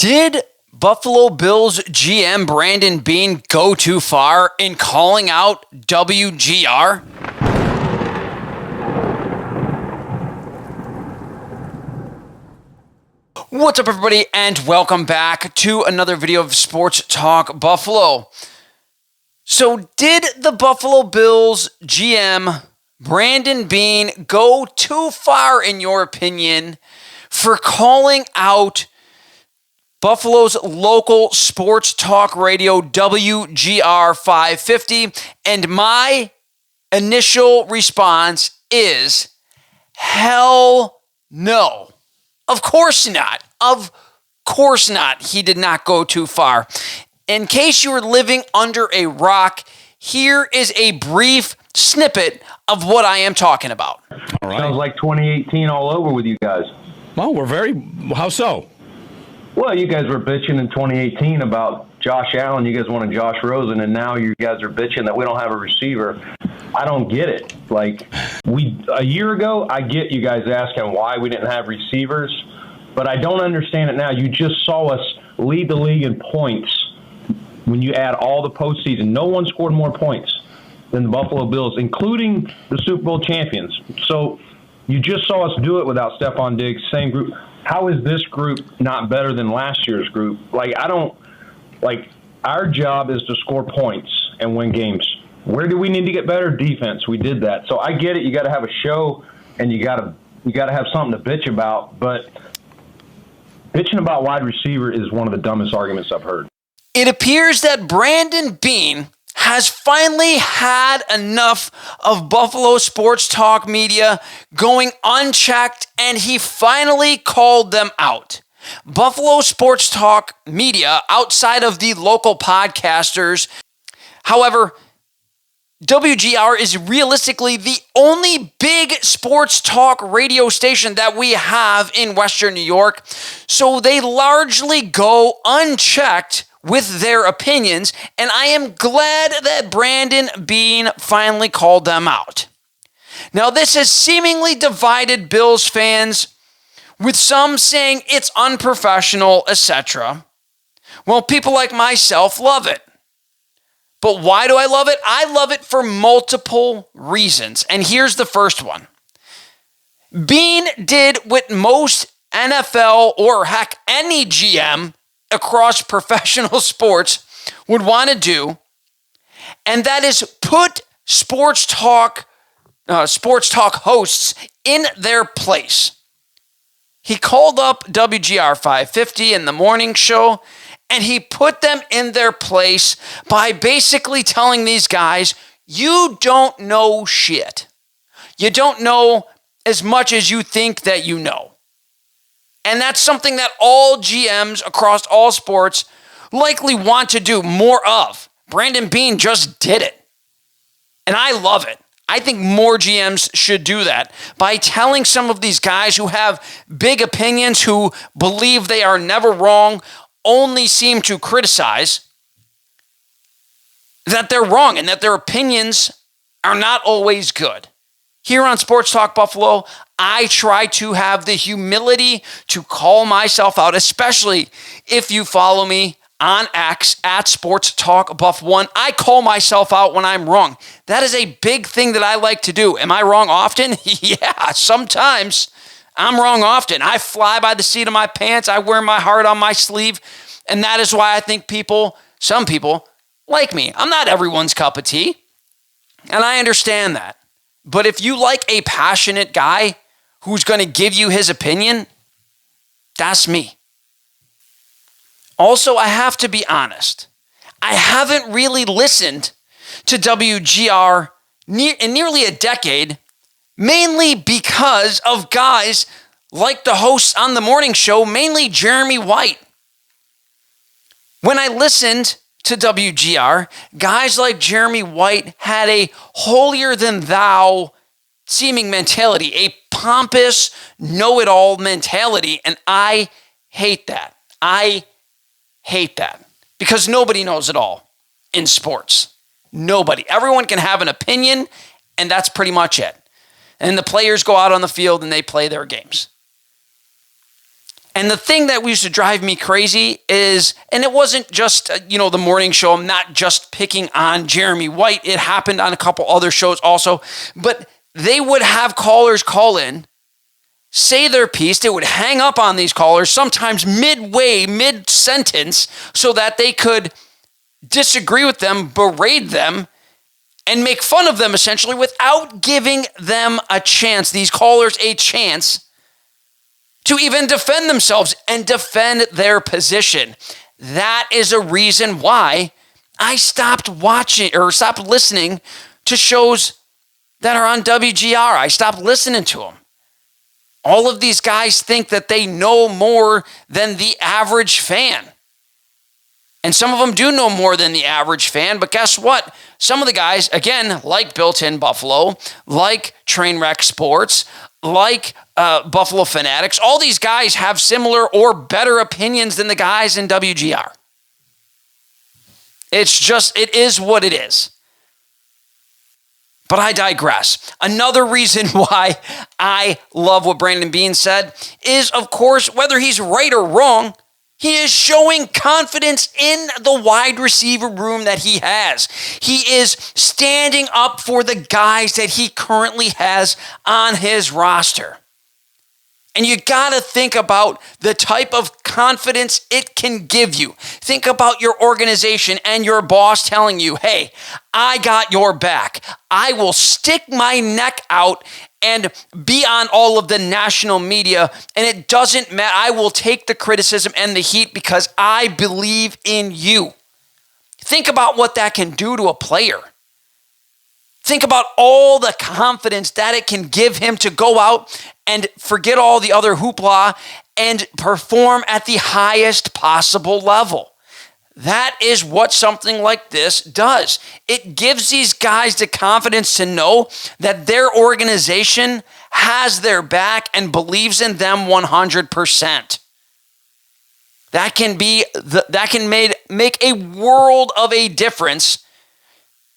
Did Buffalo Bills GM Brandon Beane go too far in calling out WGR? What's up, everybody, and welcome back to another video of Sports Talk Buffalo. So, did the Buffalo Bills GM Brandon Beane go too far, in your opinion, for calling out Buffalo's local sports talk radio, WGR 550? And my initial response is, hell no. Of course not. Of course not. He did not go too far. In case you were living under a rock, here is a brief snippet of what I am talking about. All right. Sounds like 2018 all over with you guys. Well, how so? Well, you guys were bitching in 2018 about Josh Allen. You guys wanted Josh Rosen, and now you guys are bitching that we don't have a receiver. I don't get it. Like, a year ago, I get you guys asking why we didn't have receivers, but I don't understand it now. You just saw us lead the league in points when you add all the postseason. No one scored more points than the Buffalo Bills, including the Super Bowl champions. So you just saw us do it without Stephon Diggs, same group. How is this group not better than last year's group? Our job is to score points and win games. Where do we need to get better? Defense. We did that. So I get it. You got to have a show, and you got to have something to bitch about. But bitching about wide receiver is one of the dumbest arguments I've heard. It appears that Brandon Beane has finally had enough of Buffalo sports talk media going unchecked, and he finally called them out. Buffalo sports talk media, outside of the local podcasters, however, WGR is realistically the only big sports talk radio station that we have in Western New York, so they largely go unchecked with their opinions, and I am glad that Brandon Beane finally called them out. Now, this has seemingly divided Bills fans, with some saying it's unprofessional, etc. Well, people like myself love it. But why do I love it? I love it for multiple reasons, and here's the first one. Beane did what most NFL, or heck, any GM across professional sports would want to do, and that is put sports talk hosts in their place. He called up WGR 550 in the morning show, and he put them in their place by basically telling these guys, you don't know shit. You don't know as much as you think that you know. And that's something that all GMs across all sports likely want to do more of. Brandon Beane just did it. And I love it. I think more GMs should do that by telling some of these guys who have big opinions, who believe they are never wrong, only seem to criticize, that they're wrong and that their opinions are not always good. Here on Sports Talk Buffalo, I try to have the humility to call myself out, especially if you follow me on X at Sports Talk Buff 1. I call myself out when I'm wrong. That is a big thing that I like to do. Am I wrong often? Yeah, sometimes I'm wrong often. I fly by the seat of my pants. I wear my heart on my sleeve. And that is why I think some people like me. I'm not everyone's cup of tea. And I understand that. But if you like a passionate guy who's going to give you his opinion, that's me. Also, I have to be honest. I haven't really listened to WGR in nearly a decade, mainly because of guys like the hosts on the morning show, mainly Jeremy White. When I listened to WGR, guys like Jeremy White had a holier-than-thou seeming mentality, a pompous, know-it-all mentality, and I hate that. I hate that because nobody knows it all in sports. Nobody. Everyone can have an opinion, and that's pretty much it. And the players go out on the field and they play their games. And the thing that used to drive me crazy is, and it wasn't just, the morning show. I'm not just picking on Jeremy White. It happened on a couple other shows also. But they would have callers call in, say their piece. They would hang up on these callers, sometimes midway, mid-sentence, so that they could disagree with them, berate them, and make fun of them, essentially, without giving them a chance, these callers a chance to even defend themselves and defend their position. That is a reason why I stopped listening to shows that are on WGR. I stopped listening to them. All of these guys think that they know more than the average fan. And some of them do know more than the average fan, but guess what? Some of the guys, again, like Built In Buffalo, like Trainwreck Sports, like Buffalo Fanatics, all these guys have similar or better opinions than the guys in WGR. It is what it is. But I digress. Another reason why I love what Brandon Beane said is, of course, whether he's right or wrong, he is showing confidence in the wide receiver room that he has. He is standing up for the guys that he currently has on his roster. And you got to think about the type of confidence it can give you. Think about your organization and your boss telling you, hey, I got your back. I will stick my neck out and be on all of the national media, and it doesn't matter. I will take the criticism and the heat because I believe in you. Think about what that can do to a player. Think about all the confidence that it can give him to go out and forget all the other hoopla and perform at the highest possible level. That is what something like this does. It gives these guys the confidence to know that their organization has their back and believes in them 100%. That can make a world of a difference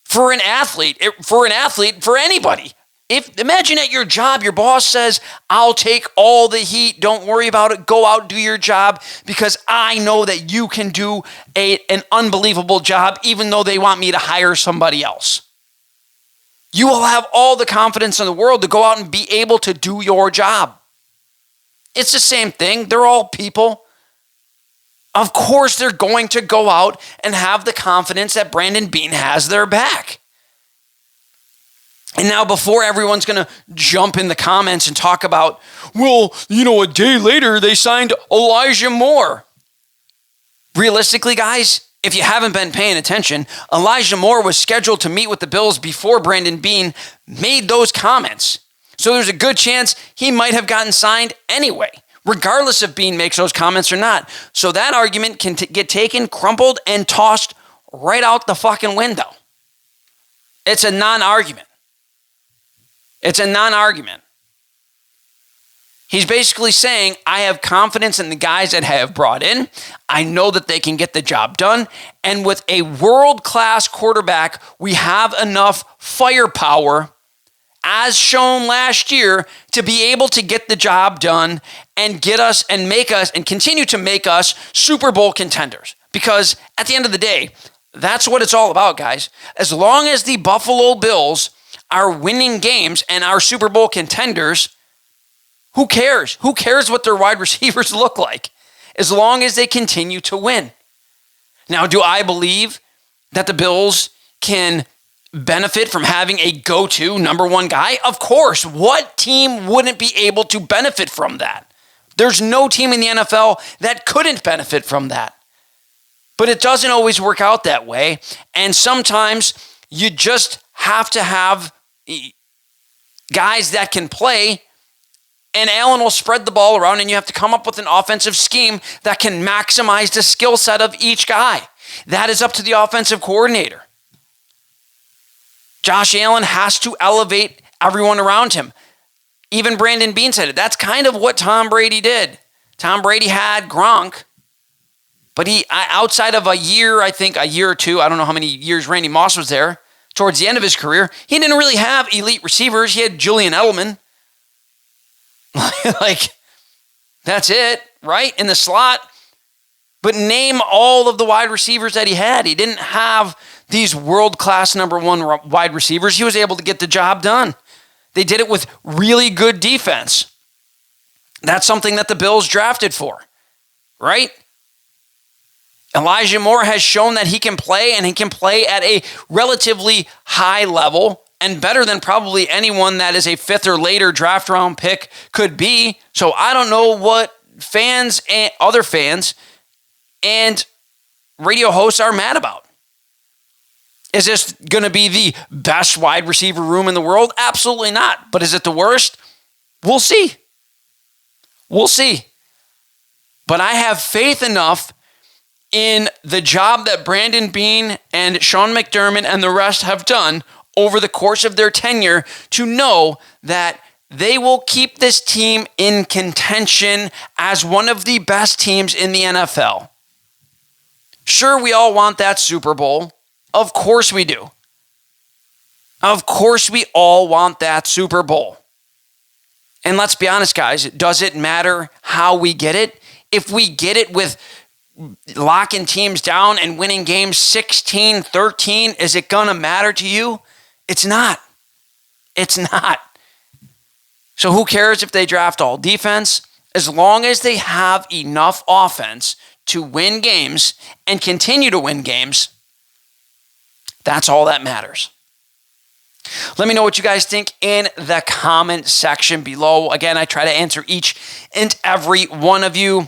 for an athlete, for anybody. Imagine at your job, your boss says, I'll take all the heat. Don't worry about it. Go out, do your job because I know that you can do an unbelievable job, even though they want me to hire somebody else. You will have all the confidence in the world to go out and be able to do your job. It's the same thing. They're all people. Of course, they're going to go out and have the confidence that Brandon Beane has their back. And now before everyone's going to jump in the comments and talk about, well, a day later they signed Elijah Moore. Realistically, guys, if you haven't been paying attention, Elijah Moore was scheduled to meet with the Bills before Brandon Beane made those comments. So there's a good chance he might have gotten signed anyway, regardless if Beane makes those comments or not. So that argument can get taken, crumpled, and tossed right out the fucking window. It's a non-argument. It's a non-argument. He's basically saying, I have confidence in the guys that I have brought in. I know that they can get the job done. And with a world-class quarterback, we have enough firepower, as shown last year, to be able to get the job done and get us and make us and continue to make us Super Bowl contenders. Because at the end of the day, that's what it's all about, guys. As long as the Buffalo Bills are winning games and are Super Bowl contenders, who cares? Who cares what their wide receivers look like? As long as they continue to win. Now, do I believe that the Bills can benefit from having a go-to number one guy? Of course. What team wouldn't be able to benefit from that? There's no team in the NFL that couldn't benefit from that. But it doesn't always work out that way. And sometimes you just have to have guys that can play, and Allen will spread the ball around, and you have to come up with an offensive scheme that can maximize the skill set of each guy. That is up to the offensive coordinator. Josh Allen has to elevate everyone around him. Even Brandon Beane said it. That's kind of what Tom Brady did. Tom Brady had Gronk, but he, outside of a year or two, I don't know how many years Randy Moss was there, towards the end of his career, he didn't really have elite receivers. He had Julian Edelman. Like, that's it. right, in the slot. But name all of the wide receivers that he had. He didn't have these world-class number one wide receivers. He was able to get the job done. They did it with really good defense. That's something that the Bills drafted for, right? Elijah Moore has shown that he can play, and he can play at a relatively high level and better than probably anyone that is a 5th or later draft round pick could be. So I don't know what fans and other fans and radio hosts are mad about. Is this going to be the best wide receiver room in the world? Absolutely not. But is it the worst? We'll see. We'll see. But I have faith enough in the job that Brandon Beane and Sean McDermott and the rest have done over the course of their tenure to know that they will keep this team in contention as one of the best teams in the NFL. Sure, we all want that Super Bowl. Of course we do. Of course we all want that Super Bowl. And let's be honest, guys, does it matter how we get it? If we get it with locking teams down and winning games 16-13, is it going to matter to you? It's not. It's not. So who cares if they draft all defense? As long as they have enough offense to win games and continue to win games, that's all that matters. Let me know what you guys think in the comment section below. Again, I try to answer each and every one of you.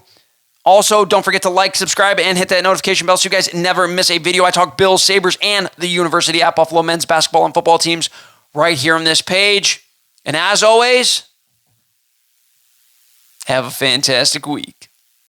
Also, don't forget to like, subscribe, and hit that notification bell so you guys never miss a video. I talk Bills, Sabres, and the University at Buffalo men's basketball and football teams right here on this page. And as always, have a fantastic week.